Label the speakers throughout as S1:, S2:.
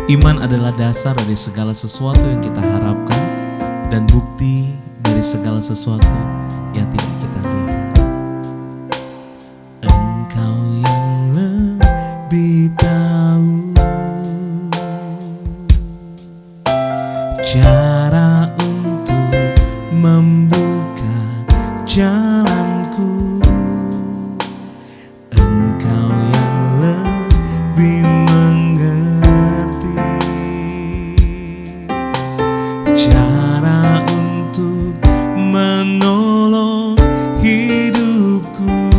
S1: Iman adalah dasar dari segala sesuatu yang kita harapkan dan bukti dari segala sesuatu yang tidak kita lihat. Engkau yang lebih tahu cara untuk membuka jalanku. Engkau yang lebih mengerti cara untuk menolong hidupku.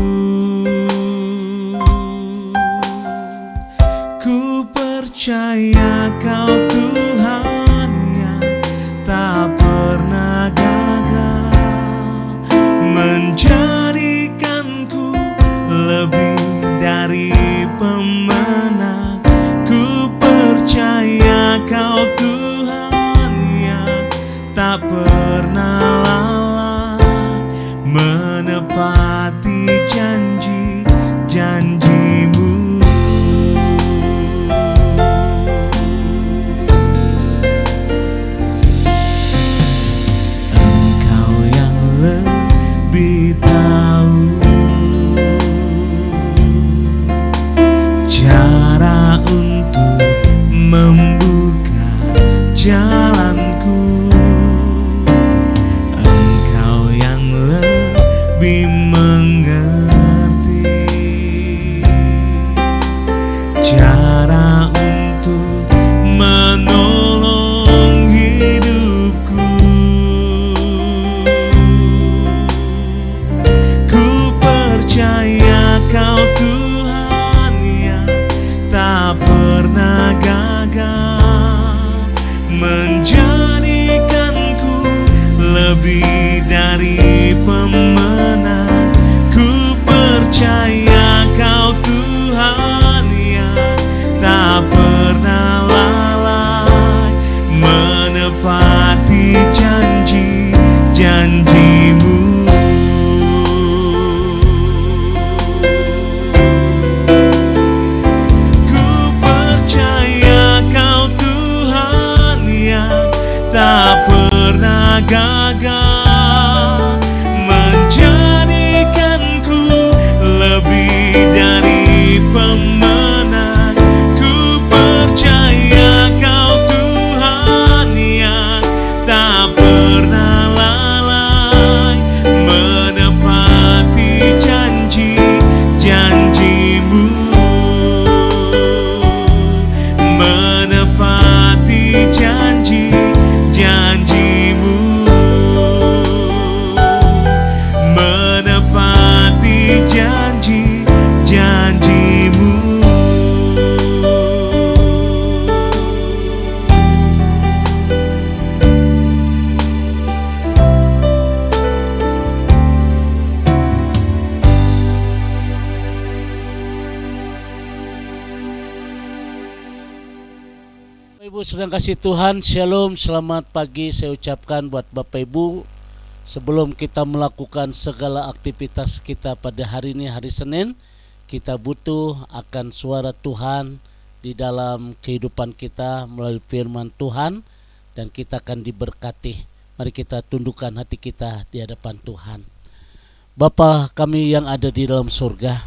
S1: Ku percaya Kau Tuhan yang tak pernah gagal, menjadikanku lebih dari pemenang. Ku percaya Kau Tuhan yang tak pernah lalai, menepati janji-janji-Mu. Engkau yang lebih tahu cara untuk membuka jalanku. Engkau yang lebih mengerti cara untuk menolong hidupku. Ku percaya Kau Tuhan yang tak pernah gagal, menjadikanku lebih dari pemenang. Ku percaya Kau Tuhan yang tak pernah lalai, menepati janji-janji-Mu. Tak pernah gagal, menjadikanku lebih dari pemenang. Ku percaya Kau Tuhan yang tak pernah lalai, menepati janji-janji-Mu, menepati janji-janji-Mu, menepati janji-janji-Mu.
S2: Ibu sedang kasih Tuhan, Shalom, selamat pagi saya ucapkan buat Bapak Ibu. Sebelum kita melakukan segala aktivitas kita pada hari ini, hari Senin, kita butuh akan suara Tuhan di dalam kehidupan kita melalui firman Tuhan, dan kita akan diberkati. Mari kita tundukkan hati kita di hadapan Tuhan. Bapa kami yang ada di dalam surga,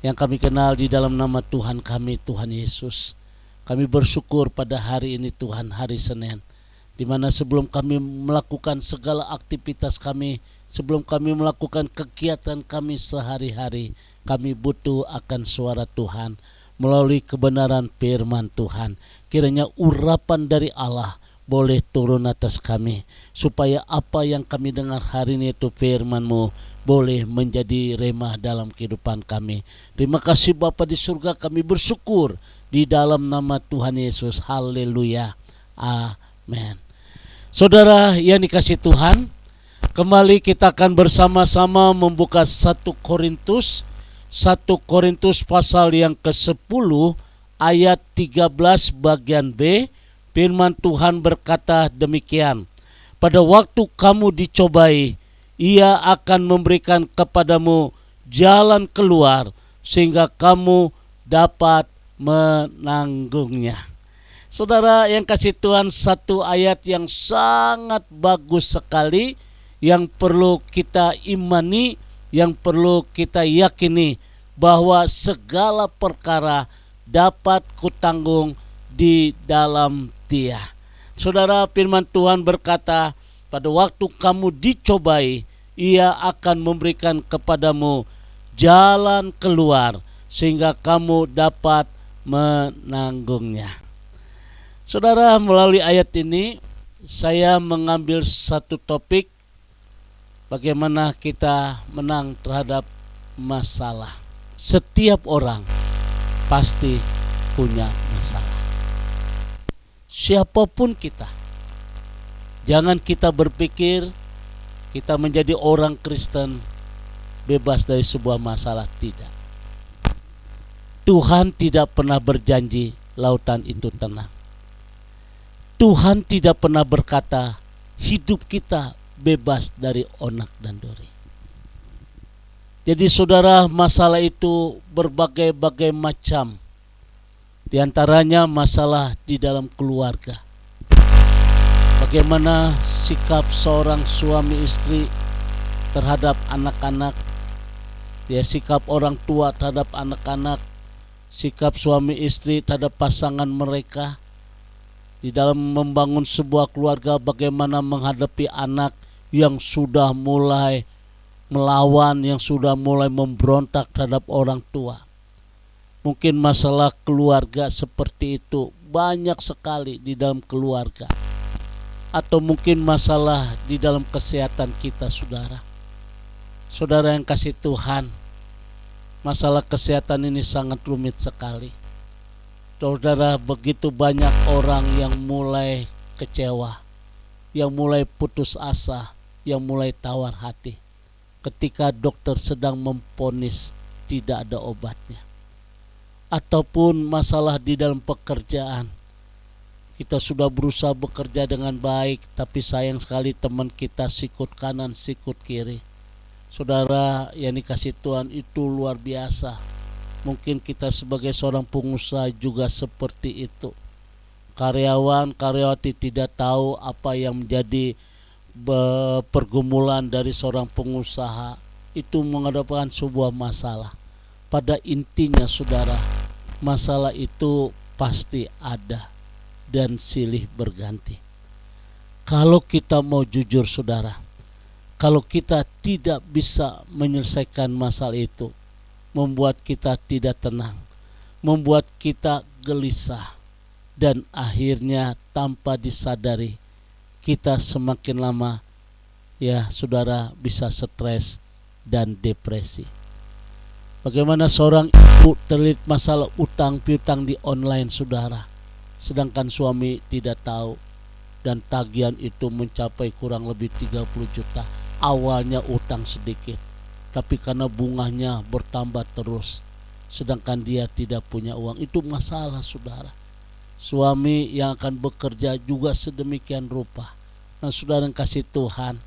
S2: yang kami kenal di dalam nama Tuhan kami, Tuhan Yesus. Kami bersyukur pada hari ini Tuhan, hari Senin, di mana sebelum kami melakukan segala aktivitas kami, sebelum kami melakukan kegiatan kami sehari-hari, kami butuh akan suara Tuhan melalui kebenaran firman Tuhan. Kiranya urapan dari Allah boleh turun atas kami, supaya apa yang kami dengar hari ini itu firman-Mu boleh menjadi remah dalam kehidupan kami. Terima kasih Bapa di surga, kami bersyukur di dalam nama Tuhan Yesus. Haleluya. Amin. Saudara yang dikasih Tuhan, kembali kita akan bersama-sama membuka 1 Korintus pasal yang ke-10 ayat 13 bagian B. Firman Tuhan berkata demikian, pada waktu kamu dicobai, Ia akan memberikan kepadamu jalan keluar sehingga kamu dapat menanggungnya. Saudara yang kasih Tuhan, satu ayat yang sangat bagus sekali yang perlu kita imani, yang perlu kita yakini bahwa segala perkara dapat kutanggung di dalam Dia. Saudara, firman Tuhan berkata, pada waktu kamu dicobai, Ia akan memberikan kepadamu jalan keluar sehingga kamu dapat menanggungnya. Saudara, melalui ayat ini saya mengambil satu topik, bagaimana kita menang terhadap masalah. Setiap orang pasti punya masalah. Siapapun kita, jangan kita berpikir kita menjadi orang Kristen bebas dari sebuah masalah. Tidak. Tuhan tidak pernah berjanji lautan itu tenang. Tuhan tidak pernah berkata hidup kita bebas dari onak dan duri. Jadi saudara, masalah itu berbagai-bagai macam. Di antaranya masalah di dalam keluarga. Bagaimana sikap seorang suami istri terhadap anak-anak, sikap orang tua terhadap anak-anak, sikap suami istri terhadap pasangan mereka. Di dalam membangun sebuah keluarga, bagaimana menghadapi anak yang sudah mulai melawan, yang sudah mulai memberontak terhadap orang tua. Mungkin masalah keluarga seperti itu banyak sekali di dalam keluarga. Atau mungkin masalah di dalam kesehatan kita, saudara. Saudara yang kasih Tuhan, masalah kesehatan ini sangat rumit sekali. Saudara, begitu banyak orang yang mulai kecewa, yang mulai putus asa, yang mulai tawar hati ketika dokter sedang memvonis tidak ada obatnya. Ataupun masalah di dalam pekerjaan, kita sudah berusaha bekerja dengan baik, tapi sayang sekali teman kita sikut kanan sikut kiri. Saudara yang dikasih Tuhan, itu luar biasa. Mungkin kita sebagai seorang pengusaha juga seperti itu. Karyawan, karyawati tidak tahu apa yang menjadi pergumulan dari seorang pengusaha. Itu menghadapkan sebuah masalah. Pada intinya saudara, masalah itu pasti ada dan silih berganti. Kalau kita mau jujur saudara, kalau kita tidak bisa menyelesaikan masalah itu, membuat kita tidak tenang, membuat kita gelisah, dan akhirnya tanpa disadari kita semakin lama saudara bisa stres dan depresi. Bagaimana seorang ibu terlilit masalah utang piutang di online saudara, sedangkan suami tidak tahu, dan tagihan itu mencapai kurang lebih 30 juta. Awalnya utang sedikit, tapi karena bunganya bertambah terus, sedangkan dia tidak punya uang. Itu masalah saudara. Suami yang akan bekerja juga sedemikian rupa. Nah saudara yang kasih Tuhan,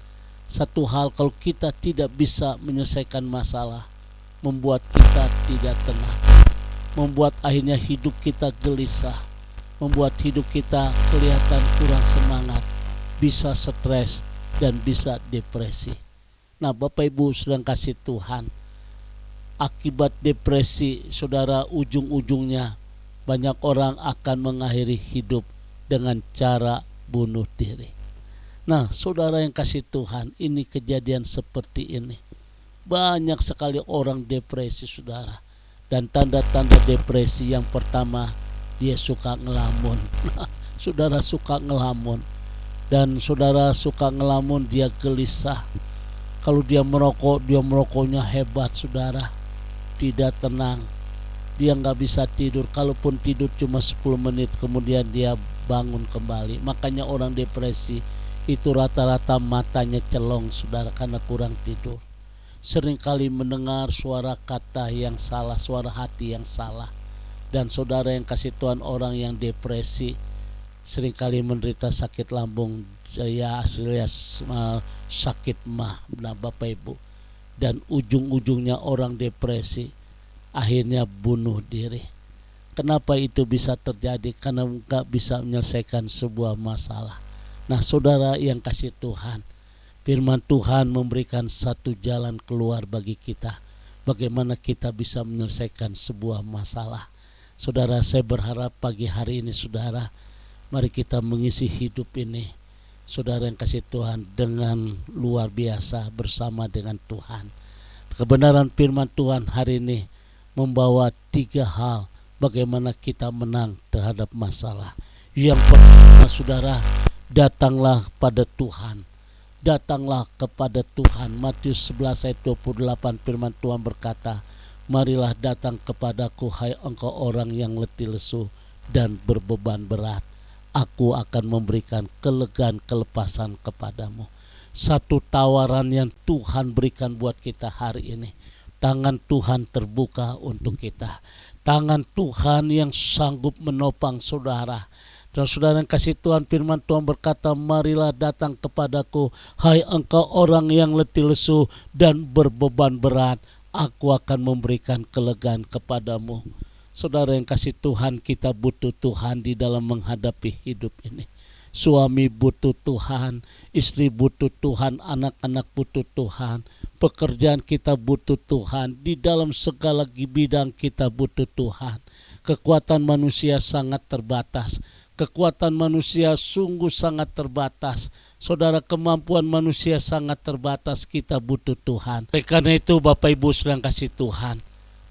S2: satu hal, kalau kita tidak bisa menyelesaikan masalah, membuat kita tidak tenang, membuat akhirnya hidup kita gelisah, membuat hidup kita kelihatan kurang semangat, bisa stres dan bisa depresi. Nah Bapak Ibu sedang kasih Tuhan, akibat depresi saudara, ujung-ujungnya banyak orang akan mengakhiri hidup dengan cara bunuh diri. Nah saudara yang kasih Tuhan, ini kejadian seperti ini. Banyak sekali orang depresi saudara. Dan tanda-tanda depresi yang pertama, dia suka ngelamun. Saudara suka ngelamun. Dan saudara suka ngelamun, dia gelisah. Kalau dia merokok, dia merokoknya hebat saudara. Tidak tenang. Dia gak bisa tidur. Kalaupun tidur cuma 10 menit, kemudian dia bangun kembali. Makanya orang depresi itu rata-rata matanya celong saudara, karena kurang tidur. Seringkali mendengar suara kata yang salah, suara hati yang salah. Dan saudara yang kasih Tuhan, orang yang depresi seringkali menderita sakit lambung, sakit mah, nah Bapak Ibu. Dan ujung-ujungnya orang depresi akhirnya bunuh diri. Kenapa itu bisa terjadi? Karena nggak bisa menyelesaikan sebuah masalah. Nah, saudara yang kasih Tuhan, firman Tuhan memberikan satu jalan keluar bagi kita. Bagaimana kita bisa menyelesaikan sebuah masalah. Saudara, saya berharap pagi hari ini saudara, mari kita mengisi hidup ini, saudara yang kasih Tuhan, dengan luar biasa bersama dengan Tuhan. Kebenaran firman Tuhan hari ini membawa 3 hal bagaimana kita menang terhadap masalah. Yang pertama saudara, datanglah pada Tuhan. Datanglah kepada Tuhan. Matius 11 ayat 28 firman Tuhan berkata, marilah datang kepadaku hai engkau orang yang letih lesu dan berbeban berat. Aku akan memberikan kelegaan kelepasan kepadamu. Satu tawaran yang Tuhan berikan buat kita hari ini. Tangan Tuhan terbuka untuk kita. Tangan Tuhan yang sanggup menopang saudara. Dan saudara yang kasih Tuhan, firman Tuhan berkata, marilah datang kepadaku hai engkau orang yang letih lesu dan berbeban berat. Aku akan memberikan kelegaan kepadamu. Saudara yang kasih Tuhan, kita butuh Tuhan di dalam menghadapi hidup ini. Suami butuh Tuhan, istri butuh Tuhan, anak-anak butuh Tuhan, pekerjaan kita butuh Tuhan, di dalam segala bidang kita butuh Tuhan. Kekuatan manusia sangat terbatas. Kekuatan manusia sungguh sangat terbatas. Saudara, kemampuan manusia sangat terbatas, kita butuh Tuhan. Oleh karena itu Bapak Ibu sedang kasih Tuhan,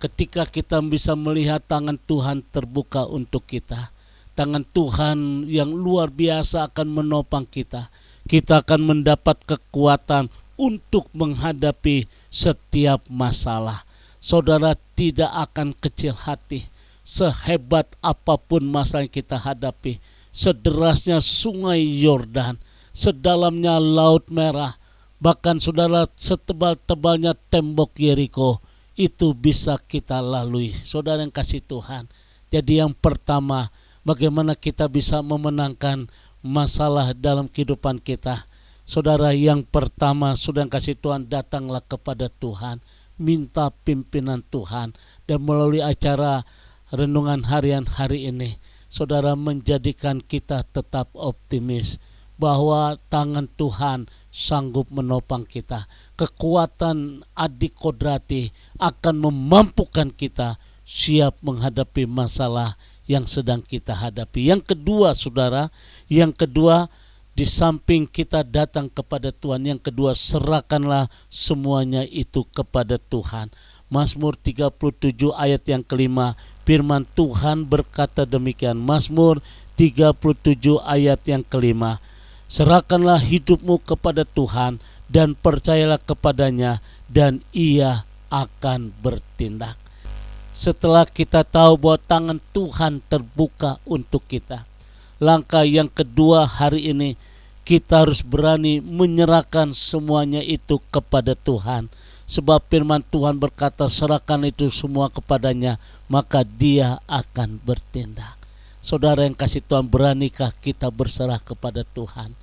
S2: ketika kita bisa melihat tangan Tuhan terbuka untuk kita, tangan Tuhan yang luar biasa akan menopang kita, kita akan mendapat kekuatan untuk menghadapi setiap masalah. Saudara tidak akan kecil hati. Sehebat apapun masalah yang kita hadapi, sederasnya sungai Yordan, sedalamnya laut merah, bahkan saudara setebal-tebalnya tembok Yeriko, itu bisa kita lalui. Saudara yang kasih Tuhan, jadi yang pertama, bagaimana kita bisa memenangkan masalah dalam kehidupan kita. Saudara, yang pertama, saudara yang kasih Tuhan, datanglah kepada Tuhan, minta pimpinan Tuhan, dan melalui acara renungan harian hari ini, saudara, menjadikan kita tetap optimis bahwa tangan Tuhan sanggup menopang kita. Kekuatan adik kodrati akan memampukan kita siap menghadapi masalah yang sedang kita hadapi. Yang kedua saudara, yang kedua, di samping kita datang kepada Tuhan, yang kedua, serahkanlah semuanya itu kepada Tuhan. Mazmur 37 ayat yang kelima, firman Tuhan berkata demikian. Mazmur 37 ayat yang kelima, serahkanlah hidupmu kepada Tuhan dan percayalah kepadanya dan ia akan bertindak. Setelah kita tahu bahwa tangan Tuhan terbuka untuk kita, langkah yang kedua hari ini, kita harus berani menyerahkan semuanya itu kepada Tuhan. Sebab firman Tuhan berkata, serahkan itu semua kepadanya, maka dia akan bertindak. Saudara yang kasih Tuhan, beranikah kita berserah kepada Tuhan?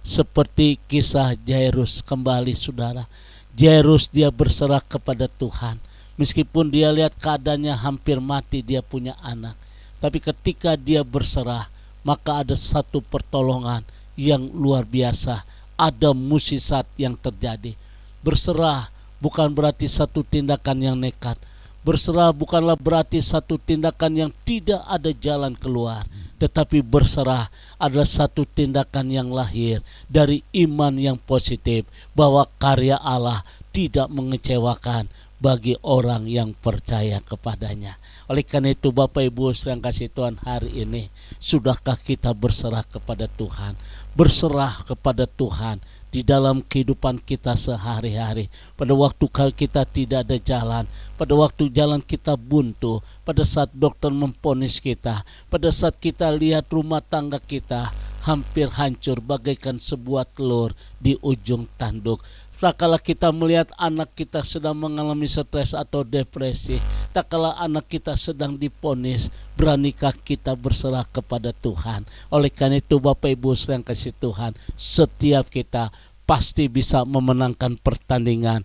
S2: Seperti kisah Jairus kembali saudara. Jairus dia berserah kepada Tuhan. Meskipun dia lihat keadaannya hampir mati, dia punya anak. Tapi ketika dia berserah, maka ada satu pertolongan yang luar biasa. Ada mukjizat yang terjadi. Berserah bukan berarti satu tindakan yang nekat. Berserah bukanlah berarti satu tindakan yang tidak ada jalan keluar. Tetapi berserah adalah satu tindakan yang lahir dari iman yang positif, bahwa karya Allah tidak mengecewakan bagi orang yang percaya kepadanya. Oleh karena itu Bapak Ibu sedang kasih Tuhan, hari ini sudahkah kita berserah kepada Tuhan? Berserah kepada Tuhan di dalam kehidupan kita sehari-hari. Pada waktu kita tidak ada jalan, pada waktu jalan kita buntu, pada saat dokter memvonis kita, pada saat kita lihat rumah tangga kita hampir hancur bagaikan sebuah telur di ujung tanduk. Tak kala kita melihat anak kita sedang mengalami stres atau depresi, tak kala anak kita sedang divonis, beranikah kita berserah kepada Tuhan? Oleh karena itu Bapak Ibu sedang kasih Tuhan, setiap kita pasti bisa memenangkan pertandingan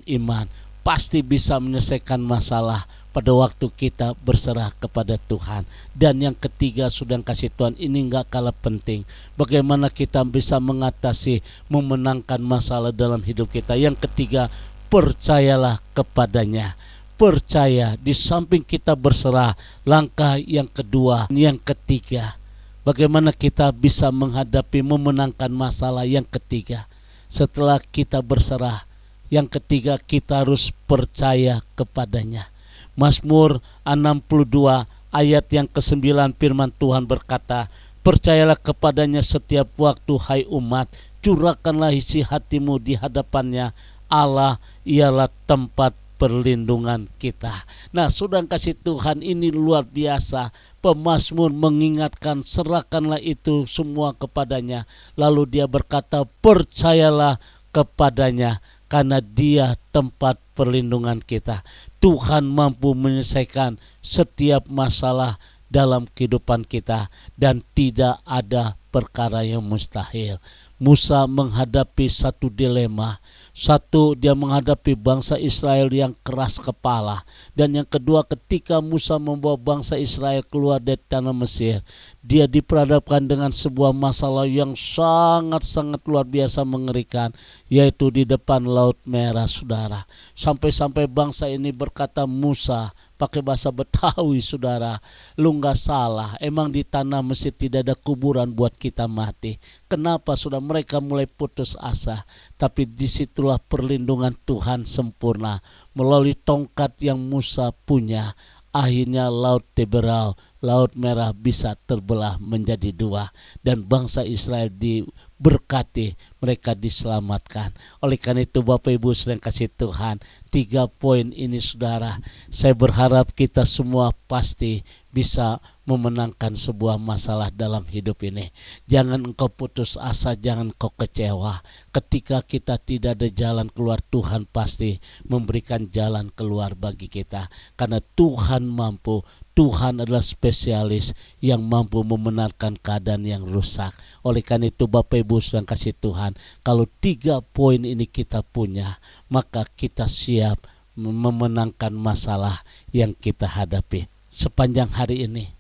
S2: iman, pasti bisa menyelesaikan masalah, pada waktu kita berserah kepada Tuhan. Dan yang ketiga, sudah kasih Tuhan, ini gak kalah penting, bagaimana kita bisa mengatasi, memenangkan masalah dalam hidup kita. Yang ketiga, percayalah kepadanya. Percaya, di samping kita berserah, langkah yang kedua, yang ketiga, bagaimana kita bisa menghadapi, memenangkan masalah. Yang ketiga, setelah kita berserah, yang ketiga, kita harus percaya kepadanya. Mazmur 62 ayat yang ke-9, firman Tuhan berkata, percayalah kepadanya setiap waktu, hai umat, curahkanlah isi hatimu di hadapannya, Allah ialah tempat perlindungan kita. Nah, sudah kasih Tuhan, ini luar biasa. Pemazmur mengingatkan, serahkanlah itu semua kepadanya. Lalu dia berkata, percayalah kepadanya, karena dia tempat perlindungan kita. Tuhan mampu menyelesaikan setiap masalah dalam kehidupan kita, dan tidak ada perkara yang mustahil. Musa menghadapi satu dilema. Satu, dia menghadapi bangsa Israel yang keras kepala. Dan yang kedua, ketika Musa membawa bangsa Israel keluar dari tanah Mesir, dia diperhadapkan dengan sebuah masalah yang sangat-sangat luar biasa mengerikan, yaitu di depan Laut Merah, saudara. Sampai-sampai bangsa ini berkata, Musa, pakai bahasa Betawi, saudara, lu gak salah, emang di tanah Mesir tidak ada kuburan buat kita mati. Kenapa? Sudah mereka mulai putus asa. Tapi disitulah perlindungan Tuhan sempurna. Melalui tongkat yang Musa punya, akhirnya Laut Teberau, Laut Merah bisa terbelah menjadi dua. Dan bangsa Israel diberkati, mereka diselamatkan. Oleh karena itu Bapak Ibu sedang kasih Tuhan, 3 poin ini saudara, saya berharap kita semua pasti bisa memenangkan sebuah masalah dalam hidup ini. Jangan engkau putus asa, jangan engkau kecewa. Ketika kita tidak ada jalan keluar, Tuhan pasti memberikan jalan keluar bagi kita. Karena Tuhan mampu, Tuhan adalah spesialis yang mampu membenarkan keadaan yang rusak. Oleh karena itu Bapak Ibu sedang kasih Tuhan, kalau 3 poin ini kita punya, maka kita siap memenangkan masalah yang kita hadapi. Sepanjang hari ini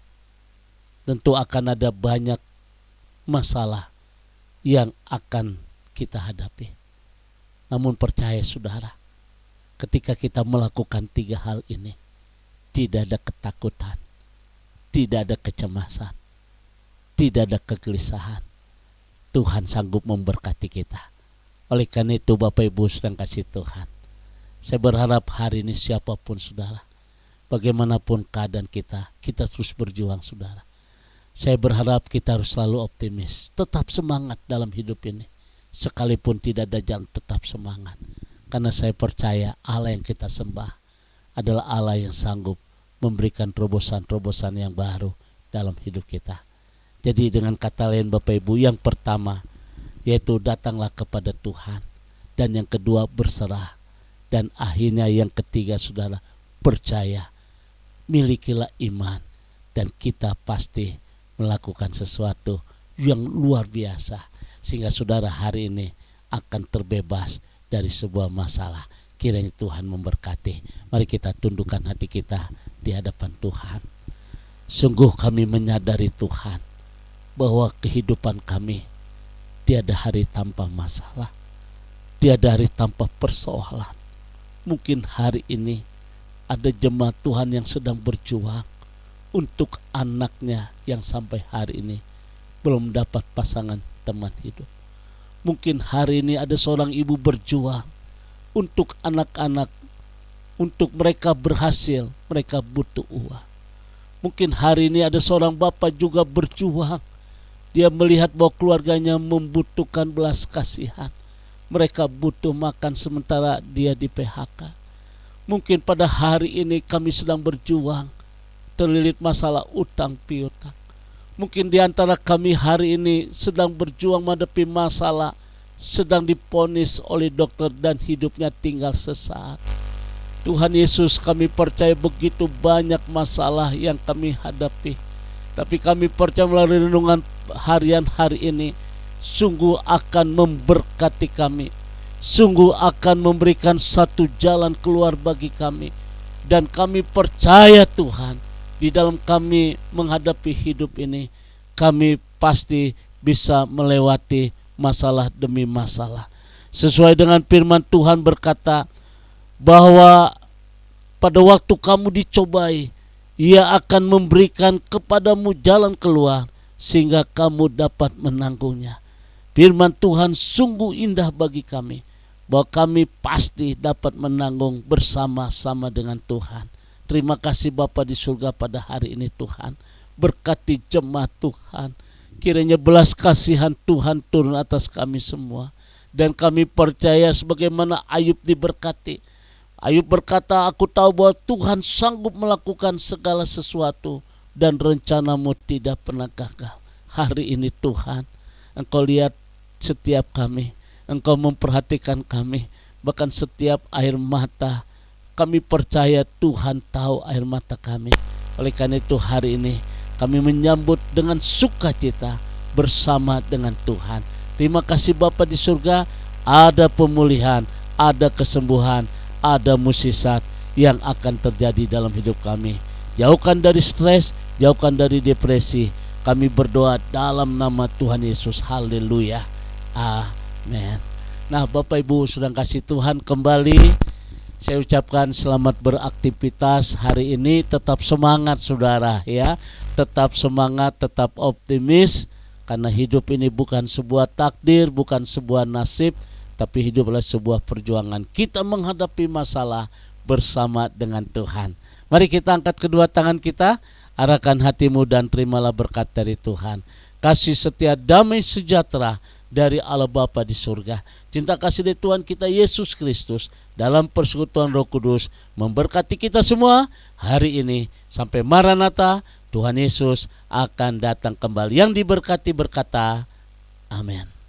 S2: tentu akan ada banyak masalah yang akan kita hadapi. Namun percaya saudara, ketika kita melakukan 3 hal ini, tidak ada ketakutan, tidak ada kecemasan, tidak ada kegelisahan. Tuhan sanggup memberkati kita. Oleh karena itu Bapak Ibu sedang kasih Tuhan, saya berharap hari ini siapapun saudara, bagaimanapun keadaan kita terus berjuang saudara. Saya berharap kita harus selalu optimis, tetap semangat dalam hidup ini. Sekalipun tidak ada jalan, tetap semangat. Karena saya percaya Allah yang kita sembah adalah Allah yang sanggup memberikan terobosan-terobosan yang baru dalam hidup kita. Jadi dengan kata lain Bapak Ibu, yang pertama yaitu datanglah kepada Tuhan. Dan yang kedua berserah. Dan akhirnya yang ketiga saudara, percaya. Milikilah iman. Dan kita pasti melakukan sesuatu yang luar biasa, sehingga saudara hari ini akan terbebas dari sebuah masalah. Kiranya Tuhan memberkati. Mari kita tundukkan hati kita di hadapan Tuhan. Sungguh kami menyadari Tuhan bahwa kehidupan kami tiada hari tanpa masalah, tiada hari tanpa persoalan. Mungkin hari ini ada jemaat Tuhan yang sedang berjuang untuk anaknya yang sampai hari ini belum dapat pasangan teman hidup. Mungkin hari ini ada seorang ibu berjuang untuk anak-anak, untuk mereka berhasil, mereka butuh uang. Mungkin hari ini ada seorang bapak juga berjuang. Dia melihat bahwa keluarganya membutuhkan belas kasihan. Mereka butuh makan sementara dia di PHK. Mungkin pada hari ini kami sedang berjuang, terlilit masalah utang piutang. Mungkin di antara kami hari ini sedang berjuang menghadapi masalah, sedang diponis oleh dokter dan hidupnya tinggal sesaat. Tuhan Yesus, kami percaya begitu banyak masalah yang kami hadapi. Tapi kami percaya melalui renungan harian hari ini, sungguh akan memberkati kami, sungguh akan memberikan satu jalan keluar bagi kami, Dan kami percaya Tuhan, di dalam kami menghadapi hidup ini, kami pasti bisa melewati masalah demi masalah. Sesuai dengan firman Tuhan berkata bahwa pada waktu kamu dicobai, Ia akan memberikan kepadamu jalan keluar sehingga kamu dapat menanggungnya. Firman Tuhan sungguh indah bagi kami, bahwa kami pasti dapat menanggung bersama-sama dengan Tuhan. Terima kasih Bapa di surga pada hari ini Tuhan. Berkati jemaat Tuhan. Kiranya belas kasihan Tuhan turun atas kami semua. Dan kami percaya sebagaimana Ayub diberkati. Ayub berkata, aku tahu bahwa Tuhan sanggup melakukan segala sesuatu dan rencanamu tidak pernah gagal. Hari ini Tuhan, Engkau lihat setiap kami. Engkau memperhatikan kami, bahkan setiap air mata. Kami percaya Tuhan tahu air mata kami. Oleh karena itu hari ini kami menyambut dengan sukacita bersama dengan Tuhan. Terima kasih Bapa di surga, ada pemulihan, ada kesembuhan, ada mukjizat yang akan terjadi dalam hidup kami. Jauhkan dari stres, jauhkan dari depresi. Kami berdoa dalam nama Tuhan Yesus. Haleluya. Amen. Nah, Bapak Ibu sedang kasih Tuhan kembali, saya ucapkan selamat beraktivitas hari ini. Tetap semangat saudara ya. Tetap semangat, tetap optimis. Karena hidup ini bukan sebuah takdir, bukan sebuah nasib, tapi hidup adalah sebuah perjuangan. Kita menghadapi masalah bersama dengan Tuhan. Mari kita angkat kedua tangan kita, arahkan hatimu dan terimalah berkat dari Tuhan. Kasih setia damai sejahtera dari Allah Bapa di surga, cinta kasih dari Tuhan kita Yesus Kristus dalam persekutuan Roh Kudus memberkati kita semua hari ini sampai Maranatha. Tuhan Yesus akan datang kembali. Yang diberkati berkata, amin.